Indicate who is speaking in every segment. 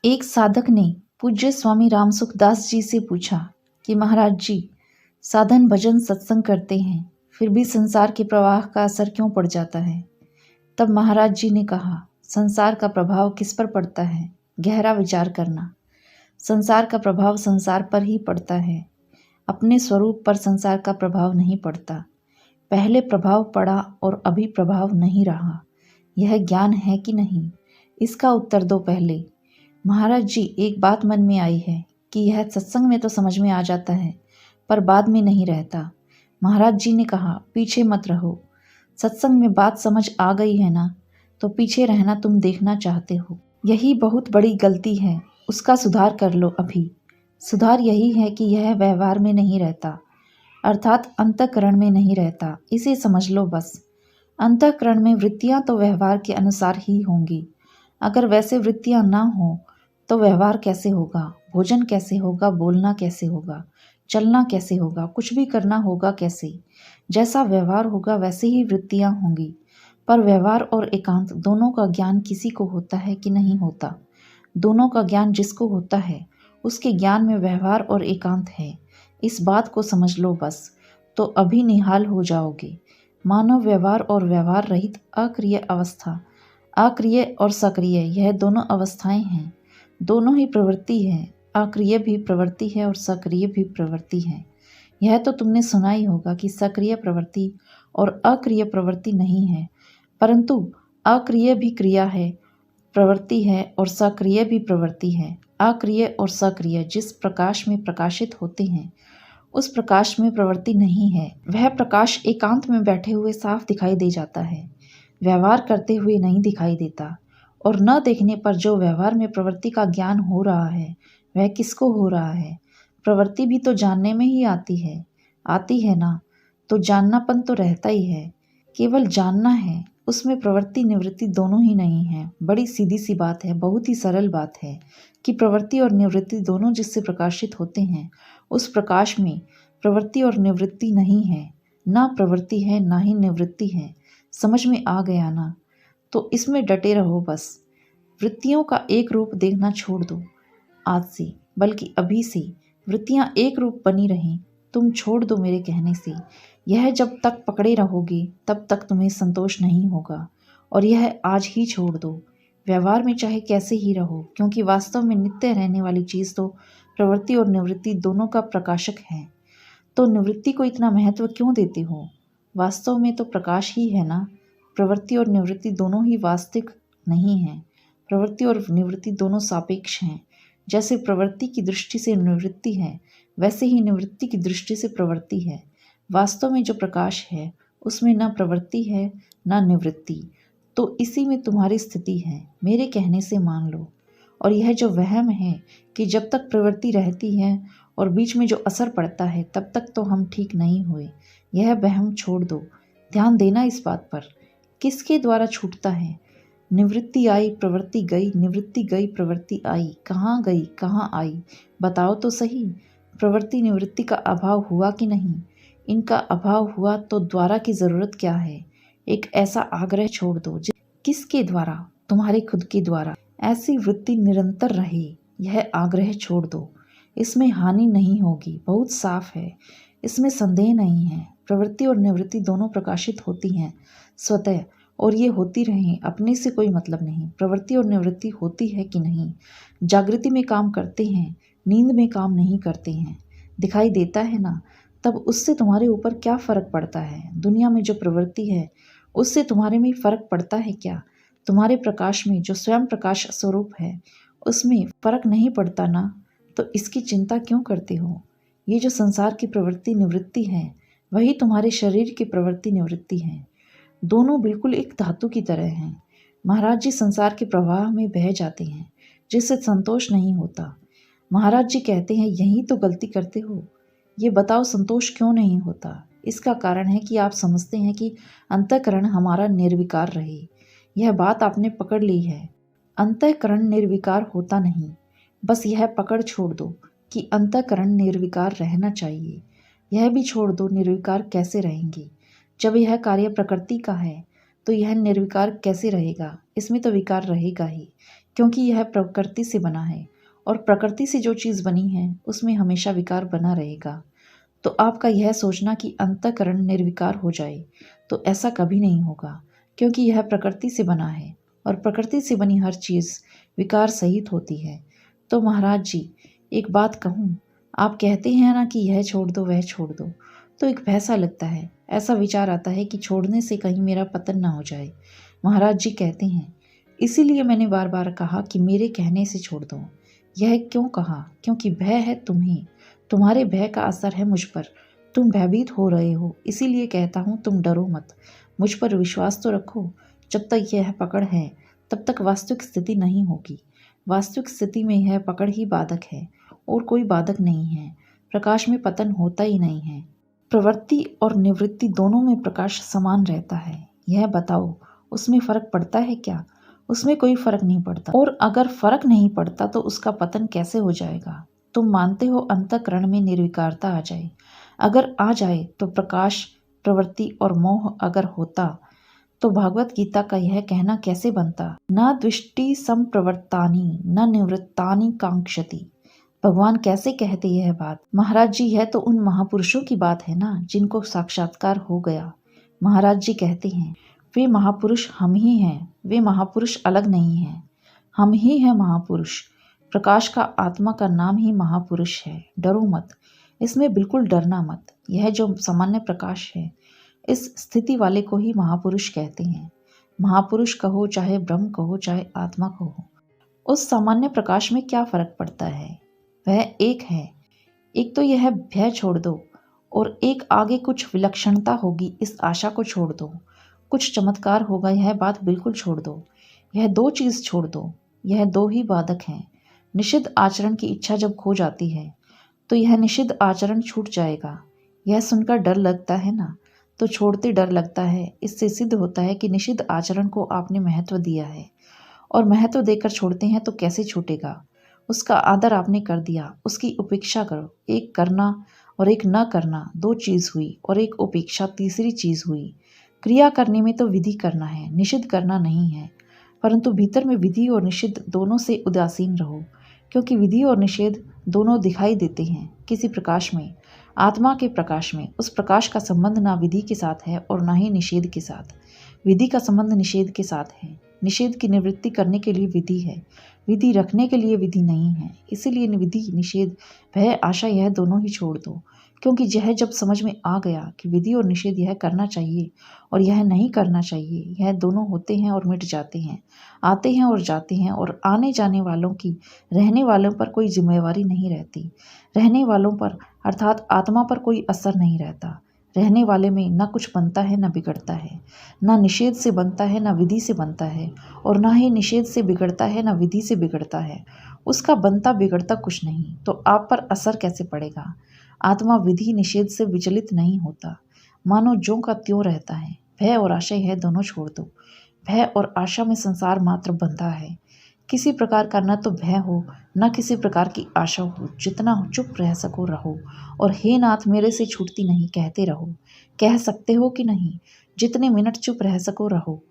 Speaker 1: एक साधक ने पूज्य स्वामी रामसुखदास जी से पूछा कि महाराज जी, साधन भजन सत्संग करते हैं, फिर भी संसार के प्रवाह का असर क्यों पड़ जाता है? तब महाराज जी ने कहा, संसार का प्रभाव किस पर पड़ता है? गहरा विचार करना। संसार का प्रभाव संसार पर ही पड़ता है, अपने स्वरूप पर संसार का प्रभाव नहीं पड़ता। पहले प्रभाव पड़ा और अभी प्रभाव नहीं रहा। यह ज्ञान है कि नहीं? इसका उत्तर दो पहले। महाराज जी, एक बात मन में आई है कि यह सत्संग में तो समझ में आ जाता है, पर बाद में नहीं रहता। महाराज जी ने कहा, पीछे मत रहो। सत्संग में बात समझ आ गई है ना, तो पीछे रहना तुम देखना चाहते हो। यही बहुत बड़ी गलती है, उसका सुधार कर लो अभी। सुधार यही है कि यह व्यवहार में नहीं रहता, अर्थात अंतःकरण में नहीं रहता। इसे समझ लो बस। अंतःकरण में वृत्तियां तो व्यवहार के अनुसार ही होंगी। अगर वैसे वृत्तियां ना हो तो व्यवहार कैसे होगा? भोजन कैसे होगा? बोलना कैसे होगा? चलना कैसे होगा? कुछ भी करना होगा कैसे? जैसा व्यवहार होगा वैसे ही वृत्तियां होंगी। पर व्यवहार और एकांत दोनों का ज्ञान किसी को होता है कि नहीं होता? दोनों का ज्ञान जिसको होता है, उसके ज्ञान में व्यवहार और एकांत है। इस बात को समझ लो बस, तो अभी निहाल हो जाओगे। मानव व्यवहार और व्यवहार रहित अक्रिय अवस्था, अक्रिय और सक्रिय, यह दोनों अवस्थाएं हैं। दोनों ही प्रवृत्ति है। अक्रिय भी प्रवृत्ति है और सक्रिय भी प्रवृत्ति है। यह तो तुमने सुना ही होगा कि सक्रिय प्रवृत्ति और अक्रिय प्रवृत्ति नहीं है, परंतु अक्रिय भी क्रिया है, प्रवृत्ति है, और सक्रिय भी प्रवृत्ति है। अक्रिय और सक्रिय जिस प्रकाश में प्रकाशित होते हैं, उस प्रकाश में प्रवृत्ति नहीं है। वह प्रकाश एकांत में बैठे हुए साफ दिखाई दे जाता है, व्यवहार करते हुए नहीं दिखाई देता। और न देखने पर जो व्यवहार में प्रवृत्ति का ज्ञान हो रहा है, वह किसको हो रहा है? प्रवृत्ति भी तो जानने में ही आती है ना, तो जाननापन तो रहता ही है। केवल जानना है, उसमें प्रवृत्ति निवृत्ति दोनों ही नहीं है। बड़ी सीधी सी बात है, बहुत ही सरल बात है कि प्रवृत्ति और निवृत्ति दोनों जिससे प्रकाशित होते हैं, उस प्रकाश में प्रवृत्ति और निवृत्ति नहीं है। ना प्रवृत्ति है, ना ही निवृत्ति है। समझ में आ गया ना? तो इसमें डटे रहो बस। वृत्तियों का एक रूप देखना छोड़ दो आज से, बल्कि अभी से। वृत्तियां एक रूप बनी रहें, तुम छोड़ दो मेरे कहने से। यह जब तक पकड़े रहोगे तब तक तुम्हें संतोष नहीं होगा, और यह आज ही छोड़ दो। व्यवहार में चाहे कैसे ही रहो, क्योंकि वास्तव में नित्य रहने वाली चीज़ तो प्रवृत्ति और निवृत्ति दोनों का प्रकाशक है। तो निवृत्ति को इतना महत्व क्यों देते हो? वास्तव में तो प्रकाश ही है ना। प्रवृत्ति और निवृत्ति दोनों ही वास्तविक नहीं हैं। प्रवृत्ति और निवृत्ति दोनों सापेक्ष हैं। जैसे प्रवृत्ति की दृष्टि से निवृत्ति है, वैसे ही निवृत्ति की दृष्टि से प्रवृत्ति है। वास्तव में जो प्रकाश है, उसमें न प्रवृत्ति है न निवृत्ति। तो इसी में तुम्हारी स्थिति है। मेरे कहने से मान लो। और यह जो वहम है कि जब तक प्रवृत्ति रहती है और बीच में जो असर पड़ता है, तब तक तो हम ठीक नहीं हुए, यह वहम छोड़ दो। ध्यान देना इस बात पर। किसके द्वारा छूटता है? निवृत्ति आई, प्रवृत्ति गई, निवृत्ति गई, प्रवृत्ति आई। कहाँ गई, कहाँ आई? बताओ तो सही। प्रवृत्ति निवृत्ति का अभाव हुआ कि नहीं? इनका अभाव हुआ तो द्वारा की जरूरत क्या है? एक ऐसा आग्रह छोड़ दो। किसके द्वारा? तुम्हारे खुद के द्वारा। ऐसी वृत्ति निरंतर रहे, यह आग्रह छोड़ दो। इसमें हानि नहीं होगी, बहुत साफ है, इसमें संदेह नहीं है। प्रवृत्ति और निवृत्ति दोनों प्रकाशित होती हैं स्वतः, और ये होती रहें, अपने से कोई मतलब नहीं। प्रवृत्ति और निवृत्ति होती है कि नहीं? जागृति में काम करते हैं, नींद में काम नहीं करते हैं। दिखाई देता है ना? तब उससे तुम्हारे ऊपर क्या फर्क पड़ता है? दुनिया में जो प्रवृत्ति है, उससे तुम्हारे में फर्क पड़ता है क्या? तुम्हारे प्रकाश में जो स्वयं प्रकाश स्वरूप है, उसमें फर्क नहीं पड़ता ना? तो इसकी चिंता क्यों करते हो? ये जो संसार की प्रवृत्ति निवृत्ति है, वही तुम्हारे शरीर की प्रवृत्ति निवृत्ति है। दोनों बिल्कुल एक धातु की तरह हैं। महाराज जी संसार के प्रवाह में बह जाते हैं, जिससे संतोष नहीं होता। महाराज जी कहते हैं, यही तो गलती करते हो। ये बताओ, संतोष क्यों नहीं होता? इसका कारण है कि आप समझते हैं कि अंतःकरण हमारा निर्विकार रहे। यह बात आपने पकड़ ली है। अंतःकरण निर्विकार होता नहीं। बस यह पकड़ छोड़ दो कि अंतःकरण निर्विकार रहना चाहिए। यह भी छोड़ दो, निर्विकार कैसे रहेंगे? जब यह कार्य प्रकृति का है, तो यह निर्विकार कैसे रहेगा? इसमें तो विकार रहेगा ही। क्योंकि यह प्रकृति से बना है और प्रकृति से जो चीज़ बनी है उसमें हमेशा विकार बना रहेगा। तो आपका यह सोचना कि अंतःकरण निर्विकार हो जाए, तो ऐसा कभी नहीं होगा, क्योंकि यह प्रकृति से बना है और प्रकृति से बनी हर चीज़ विकार सहित होती है। तो महाराज जी, एक बात कहूँ, आप कहते हैं ना कि यह छोड़ दो वह छोड़ दो, तो एक भय सा लगता है, ऐसा विचार आता है कि छोड़ने से कहीं मेरा पतन ना हो जाए। महाराज जी कहते हैं, इसीलिए मैंने बार बार कहा कि मेरे कहने से छोड़ दो। यह क्यों कहा? क्योंकि भय है तुम्हें, तुम्हारे भय का असर है मुझ पर, तुम भयभीत हो रहे हो, इसीलिए कहता हूँ तुम डरो मत, मुझ पर विश्वास तो रखो। जब तक यह पकड़ है तब तक वास्तविक स्थिति नहीं होगी। वास्तविक स्थिति में यह पकड़ ही बाधक है और कोई बाधक नहीं है। प्रकाश में पतन होता ही नहीं है। प्रवृत्ति और निवृत्ति दोनों में प्रकाश समान रहता है। यह बताओ, उसमें फर्क पड़ता है क्या? उसमें कोई फर्क नहीं पड़ता, और अगर फर्क नहीं पड़ता तो उसका पतन कैसे हो जाएगा? तुम मानते हो अंतःकरण में निर्विकारता आ जाए। अगर आ जाए तो प्रकाश, प्रवृत्ति और मोह अगर होता तो भागवत गीता का यह कहना कैसे बनता? न द्विष्टि संप्रवृत्तानि न निवृत्तानि कांक्षति। भगवान कैसे कहते यह बात? महाराज जी, यह तो उन महापुरुषों की बात है ना जिनको साक्षात्कार हो गया। महाराज जी कहते हैं, वे महापुरुष हम ही हैं, वे महापुरुष अलग नहीं हैं, हम ही हैं महापुरुष। प्रकाश का आत्मा का नाम ही महापुरुष है। डरो मत, इसमें बिल्कुल डरना मत। यह जो सामान्य प्रकाश है, इस स्थिति वाले को ही महापुरुष कहते हैं। महापुरुष कहो, चाहे ब्रह्म कहो, चाहे आत्मा कहो, उस सामान्य प्रकाश में क्या फर्क पड़ता है? वह एक है। एक तो यह भय छोड़ दो और एक आगे कुछ विलक्षणता होगी, इस आशा को छोड़ दो, कुछ चमत्कार होगा, यह बात बिल्कुल छोड़ दो। यह दो चीज़ छोड़ दो, यह दो ही बाधक हैं। निषिद्ध आचरण की इच्छा जब खो जाती है तो यह निषिद्ध आचरण छूट जाएगा। यह सुनकर डर लगता है ना, तो छोड़ते डर लगता है। इससे सिद्ध होता है कि निषिद्ध आचरण को आपने महत्व दिया है, और महत्व देकर छोड़ते हैं तो कैसे छूटेगा? उसका आदर आपने कर दिया, उसकी उपेक्षा करो। एक करना और एक न करना दो चीज़ हुई, और एक उपेक्षा तीसरी चीज़ हुई। क्रिया करने में तो विधि करना है, निषिद्ध करना नहीं है, परंतु भीतर में विधि और निषिद्ध दोनों से उदासीन रहो, क्योंकि विधि और निषेध दोनों दिखाई देते हैं किसी प्रकाश में, आत्मा के प्रकाश में। उस प्रकाश का संबंध ना विधि के साथ है और ना ही निषेध के साथ। विधि का संबंध निषेध के साथ है। निषेध की निवृत्ति करने के लिए विधि है, विधि रखने के लिए विधि नहीं है। इसीलिए विधि, निषेध, भय, आशा, यह दोनों ही छोड़ दो, क्योंकि यह जब समझ में आ गया कि विधि और निषेध यह करना चाहिए और यह नहीं करना चाहिए, यह दोनों होते हैं और मिट जाते हैं, आते हैं और जाते हैं, और आने जाने वालों की, रहने वालों पर कोई जिम्मेवारी नहीं रहती। रहने वालों पर अर्थात आत्मा पर कोई असर नहीं रहता। रहने वाले में न कुछ बनता है न बिगड़ता है, न निषेध से बनता है न विधि से बनता है, और न ही निषेध से बिगड़ता है न विधि से बिगड़ता है। उसका बनता बिगड़ता कुछ नहीं, तो आप पर असर कैसे पड़ेगा? आत्मा विधि निषेध से विचलित नहीं होता, मानो ज्यों का त्यों रहता है। भय और आशा यह दोनों छोड़ दो। भय और आशा में संसार मात्र बंधा है। किसी प्रकार का न तो भय हो न किसी प्रकार की आशा हो। जितना चुप रह सको रहो, और हे नाथ मेरे से छूटती नहीं कहते रहो। कह सकते हो कि नहीं? जितने मिनट चुप रह सको रहो।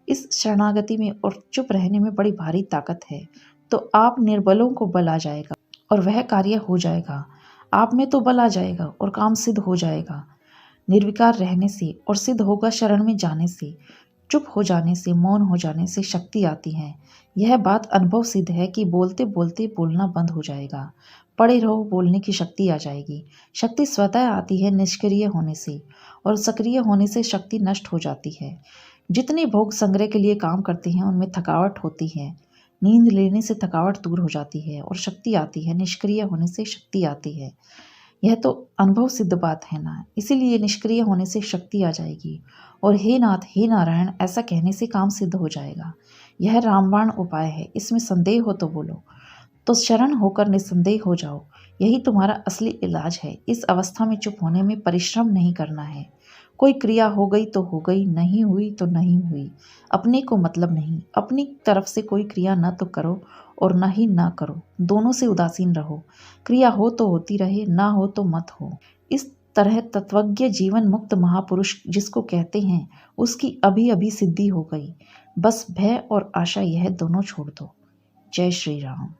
Speaker 1: इस शरणागति में और चुप रहने में बड़ी भारी ताकत है। तो आप निर्बलों को बल आ जाएगा और वह कार्य हो जाएगा। आप में तो बल आ जाएगा और काम सिद्ध हो जाएगा। निर्विकार रहने से, और सिद्ध होगा शरण में जाने से। चुप हो जाने से, मौन हो जाने से शक्ति आती है। यह बात अनुभव सिद्ध है कि बोलते बोलते बोलना बंद हो जाएगा। पड़े रहो, बोलने की शक्ति आ जाएगी। शक्ति स्वतः आती है निष्क्रिय होने से, और सक्रिय होने से शक्ति नष्ट हो जाती है। जितने भोग संग्रह के लिए काम करते हैं उनमें थकावट होती है। नींद लेने से थकावट दूर हो जाती है और शक्ति आती है। निष्क्रिय होने से शक्ति आती है। यह तो अनुभव सिद्ध बात है ना। इसीलिए निष्क्रिय होने से शक्ति आ जाएगी, और हे नाथ, हे नारायण ऐसा कहने से काम सिद्ध हो जाएगा। यह रामबाण उपाय है, इसमें संदेह हो तो बोलो। तो शरण होकर निसंदेह हो जाओ, यही तुम्हारा असली इलाज है। इस अवस्था में चुप होने में परिश्रम नहीं करना है। कोई क्रिया हो गई तो हो गई, नहीं हुई तो नहीं हुई, अपने को मतलब नहीं। अपनी तरफ से कोई क्रिया न तो करो और न ही ना करो, दोनों से उदासीन रहो। क्रिया हो तो होती रहे, ना हो तो मत हो। इस तरह तत्वज्ञ जीवन मुक्त महापुरुष जिसको कहते हैं, उसकी अभी अभी सिद्धि हो गई। बस भय और आशा यह दोनों छोड़ दो। जय श्री राम।